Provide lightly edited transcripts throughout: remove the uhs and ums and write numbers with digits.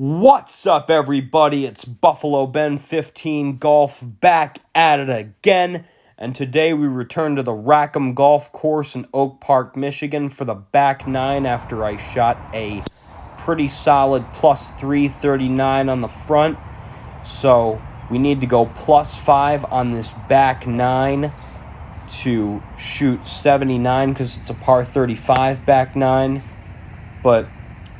What's up, everybody? It's Buffalo Ben 15 Golf back at it again, and today we return to the Rackham Golf Course in Oak Park, Michigan for the back nine after I shot a pretty solid plus 339 on the front. So we need to go plus 5 on this back nine to shoot 79 because it's a par 35 back nine, but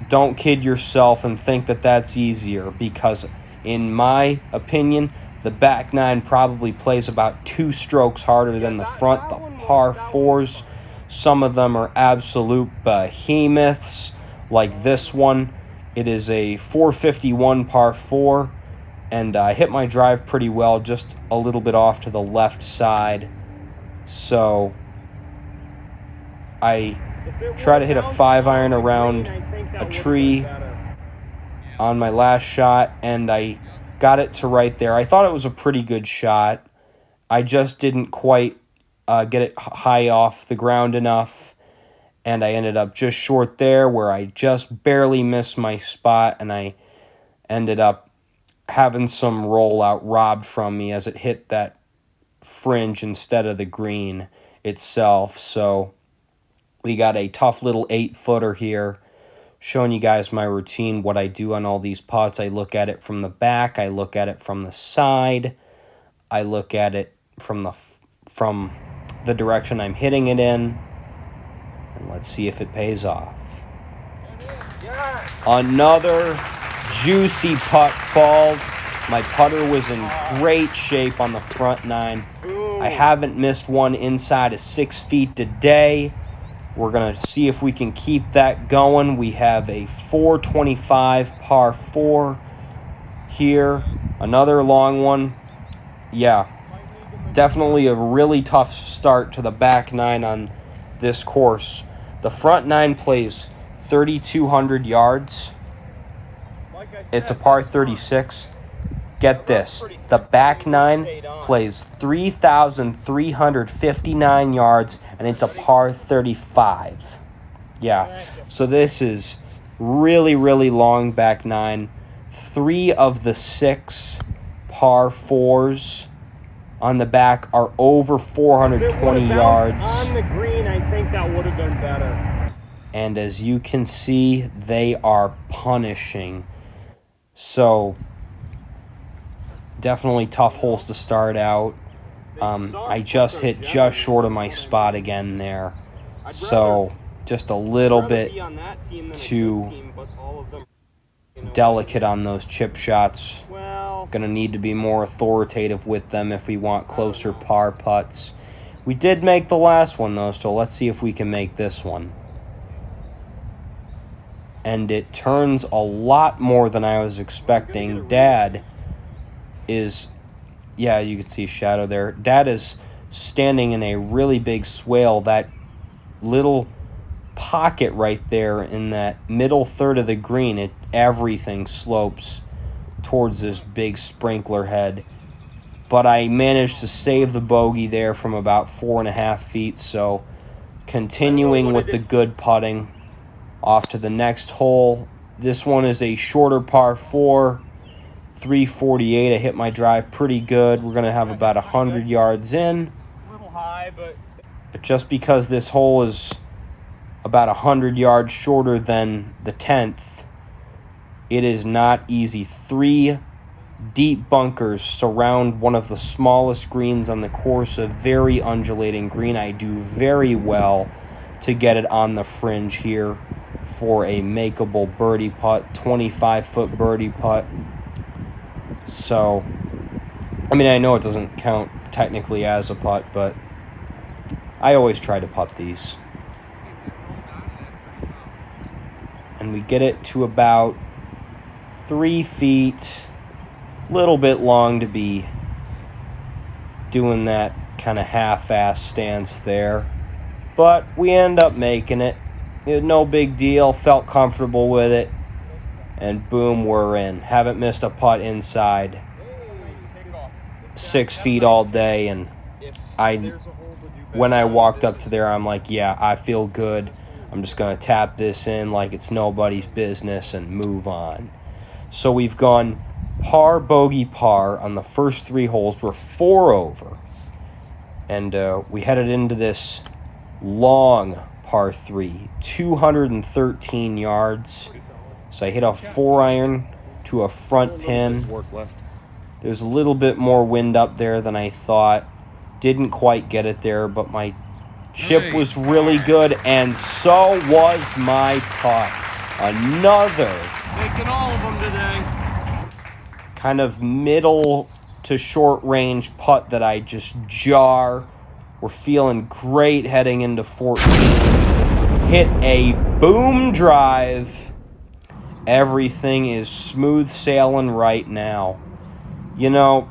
don't kid yourself and think that that's easier, because in my opinion, the back nine probably plays about 2 strokes harder than the front. The par fours, some of them are absolute behemoths, like this one. It is a 451 par 4, and I hit my drive pretty well, just a little bit off to the left side. So I try to hit a 5-iron around a tree on my last shot, and I got it to right there. I thought it was a pretty good shot. I just didn't quite get it high off the ground enough, and I ended up just short there where I just barely missed my spot, and I ended up having some rollout robbed from me as it hit that fringe instead of the green itself. So we got a tough little 8-footer here, showing you guys my routine, what I do on all these putts. I look at it from the back, I look at it from the side, I look at it from the direction I'm hitting it in, and let's see if it pays off. Another juicy putt falls. My putter was in great shape on the front nine. I haven't missed one inside of 6 feet today. We're going to see if we can keep that going. We have a 425 par 4 here. Another long one. Yeah, definitely a really tough start to the back nine on this course. The front nine plays 3,200 yards. It's a par 36. Get this, the back nine plays 3,359 yards, and it's a par 35. Yeah, so this is really, really long back nine. 3 of the 6 par 4s on the back are over 420 yards. On the green, I think that would have been better. And as you can see, they are punishing. So definitely tough holes to start out. I just hit just short of my spot again there. So just a little bit too delicate on those chip shots. Going to need to be more authoritative with them if we want closer par putts. We did make the last one though, so let's see if we can make this one. And it turns a lot more than I was expecting. Dad is, yeah, you can see shadow there. Dad is standing in a really big swale. That little pocket right there in that middle third of the green, everything slopes towards this big sprinkler head. But I managed to save the bogey there from about 4.5 feet. So continuing with the good putting, off to the next hole. This one is a shorter par 4. 348. I hit my drive pretty good. We're going to have about 100 yards in. A little high, but just because this hole is about 100 yards shorter than the 10th, it is not easy. 3 deep bunkers surround one of the smallest greens on the course, a very undulating green. I do very well to get it on the fringe here for a makeable birdie putt, 25-foot birdie putt. So, I mean, I know it doesn't count technically as a putt, but I always try to putt these. And we get it to about 3 feet, little bit long to be doing that kind of half-ass stance there. But we end up making it. No big deal, felt comfortable with it. And boom, we're in. Haven't missed a putt inside 6 feet all day. And when I walked up to there, I'm like, yeah, I feel good. I'm just going to tap this in like it's nobody's business and move on. So we've gone par, bogey, par on the first 3 holes. We're 4 over. And we headed into this long par 3, 213 yards. So I hit a 4-iron to a front pin. There's a little bit more wind up there than I thought. Didn't quite get it there, but my chip was really good, and so was my putt. Another Making all of them today. kind of middle to short range putt that I just jar. We're feeling great heading into 14. Hit a boom drive. Everything is smooth sailing right now. You know,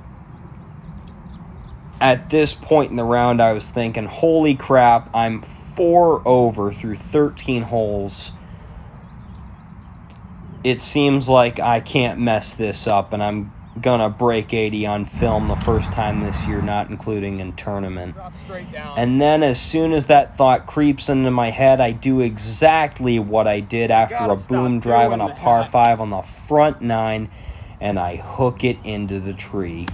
at this point in the round, I was thinking, holy crap, I'm 4 over through 13 holes. It seems like I can't mess this up, and I'm going to break 80 on film the first time this year, not including in tournament. Drop straight down. And then as soon as that thought creeps into my head, I do exactly what I did after a boom drive on a par 5 on the front 9, and I hook it into the tree.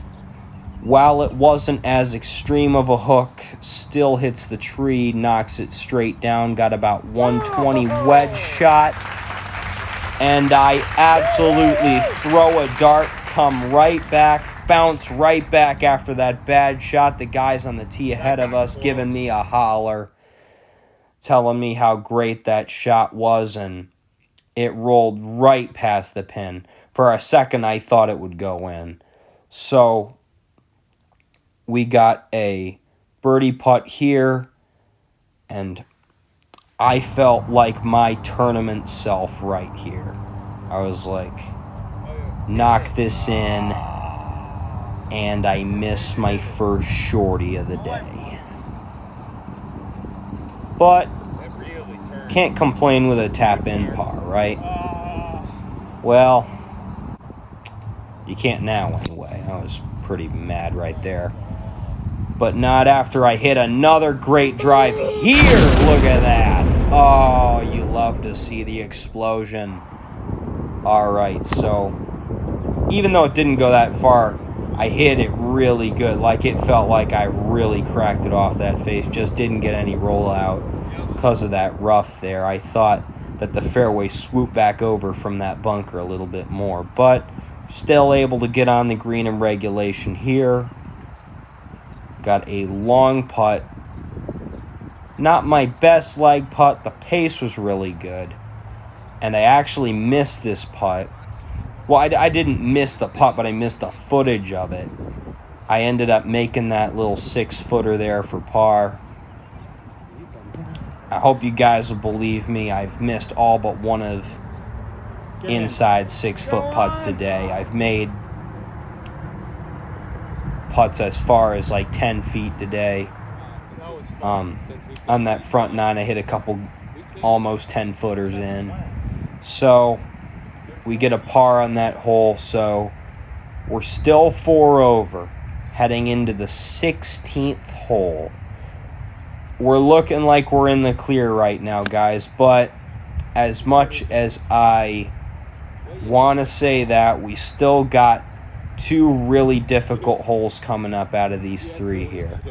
While it wasn't as extreme of a hook, still hits the tree, knocks it straight down, got about 120 wedge shot, and I absolutely throw a dart, come right back, bounce right back after that bad shot. The guys on the tee ahead of us giving me a holler, telling me how great that shot was, and it rolled right past the pin. For a second, I thought it would go in. So we got a birdie putt here, and I felt like my tournament self right here. I was like, knock this in, and I miss my first shorty of the day. But can't complain with a tap-in par, right? Well, you can't now anyway. I was pretty mad right there. But not after I hit another great drive here. Look at that. Oh, you love to see the explosion. All right, so even though it didn't go that far, I hit it really good. Like, it felt like I really cracked it off that face. Just didn't get any rollout because of that rough there. I thought that the fairway swooped back over from that bunker a little bit more. But still able to get on the green in regulation here. Got a long putt. Not my best leg putt. The pace was really good. And I actually missed this putt. Well, I didn't miss the putt, but I missed the footage of it. I ended up making that little 6-footer there for par. I hope you guys will believe me. I've missed all but one of inside 6-foot putts today. I've made putts as far as like 10 feet today. On that front 9, I hit a couple almost 10-footers in. So we get a par on that hole, so we're still 4 over, heading into the 16th hole. We're looking like we're in the clear right now, guys, but as much as I want to say that, we still got 2 really difficult holes coming up out of these 3 here.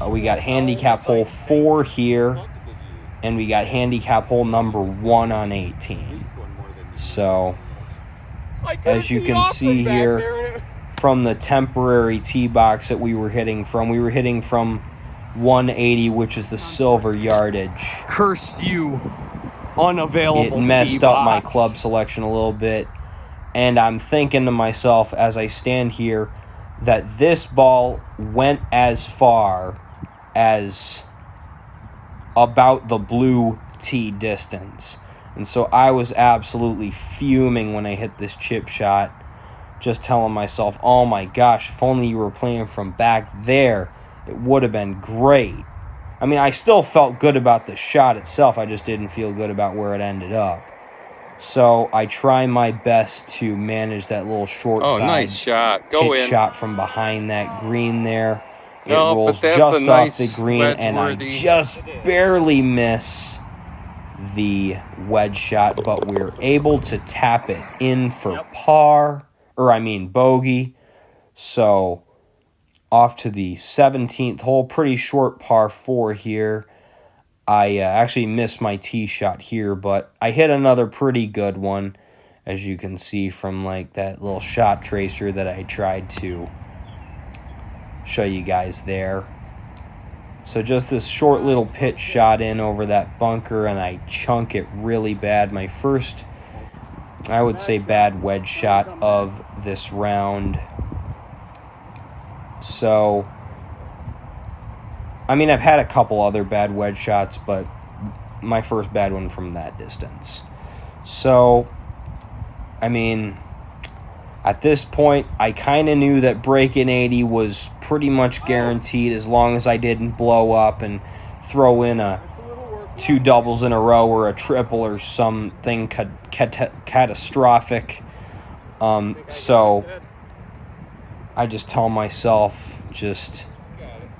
We got handicap hole 4 here, and we got handicap hole number 1 on 18. So, as you can see here, from the temporary tee box that we were hitting from 180, which is the silver yardage. Curse you, unavailable. It messed up my club selection a little bit, and I'm thinking to myself as I stand here that this ball went as far as about the blue tee distance. And so I was absolutely fuming when I hit this chip shot, just telling myself, oh my gosh, if only you were playing from back there, it would have been great. I mean, I still felt good about the shot itself. I just didn't feel good about where it ended up. So I try my best to manage that little short side. Nice shot. Go hit in. shot from behind that green there. It No, rolls but that's just a nice off the green, and I wedge-worthy. just barely miss the wedge shot, but we were able to tap it in for par, or I mean bogey. So off to the 17th hole, pretty short par 4 here. I actually missed my tee shot here, but I hit another pretty good one, as you can see from like that little shot tracer that I tried to show you guys there. So just this short little pitch shot in over that bunker, and I chunk it really bad. My first, I would say, bad wedge shot of this round. So, I mean, I've had a couple other bad wedge shots, but my first bad one from that distance. So, I mean, at this point, I kind of knew that breaking 80 was pretty much guaranteed as long as I didn't blow up and throw in a 2 doubles in a row or a triple or something catastrophic. So I just tell myself, just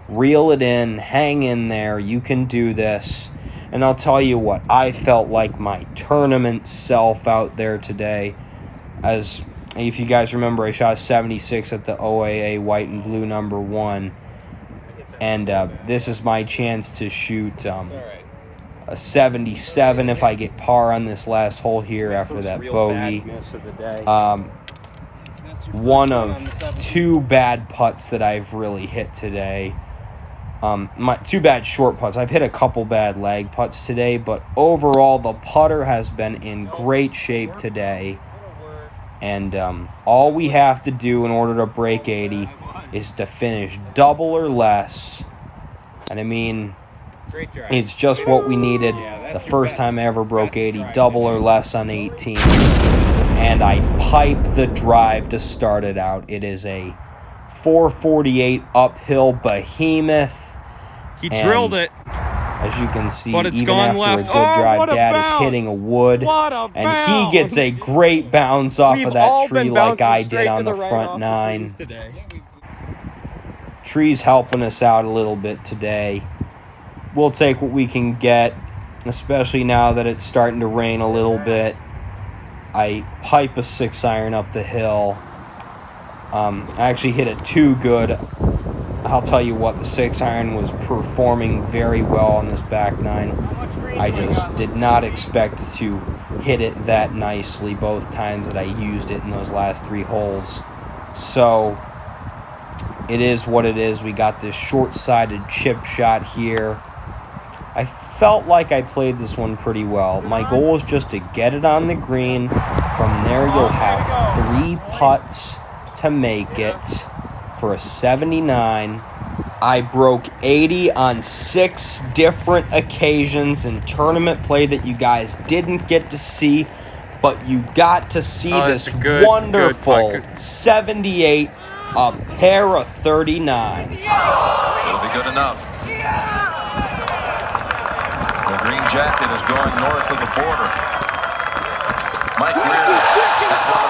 reel it in, hang in there, you can do this. And I'll tell you what, I felt like my tournament self out there today. As if you guys remember, I shot a 76 at the OAA White and Blue number 1. And this is my chance to shoot a 77 if I get par on this last hole here after that bogey. One of 2 bad putts that I've really hit today. My 2 bad short putts. I've hit a couple bad lag putts today, but overall the putter has been in great shape today. And all we have to do in order to break 80 is to finish double or less. And I mean, it's just what we needed the first time I ever broke 80, double or less on 18. And I pipe the drive to start it out. It is a 448 uphill behemoth. He drilled it. As you can see, But it's even gone after left. a good drive, what a Dad is bounce. hitting a wood. What a And he bounce. gets a great bounce off We've of that all tree been like bouncing I straight did to on the right front off 9. trees today. Tree's helping us out a little bit today. We'll take what we can get, especially now that it's starting to rain a little bit. I pipe a 6-iron up the hill. I actually hit it too good. I'll tell you what, the 6-iron was performing very well on this back 9. I just did not expect to hit it that nicely both times that I used it in those last 3 holes. So it is what it is. We got this short-sided chip shot here. I felt like I played this one pretty well. My goal is just to get it on the green. From there, you'll have 3 putts to make it for a 79. I broke 80 on 6 different occasions in tournament play that you guys didn't get to see, but you got to see this wonderful 78, a pair of 39s. It'll be good enough. The green jacket is going north of the border. Mike Weir, that's one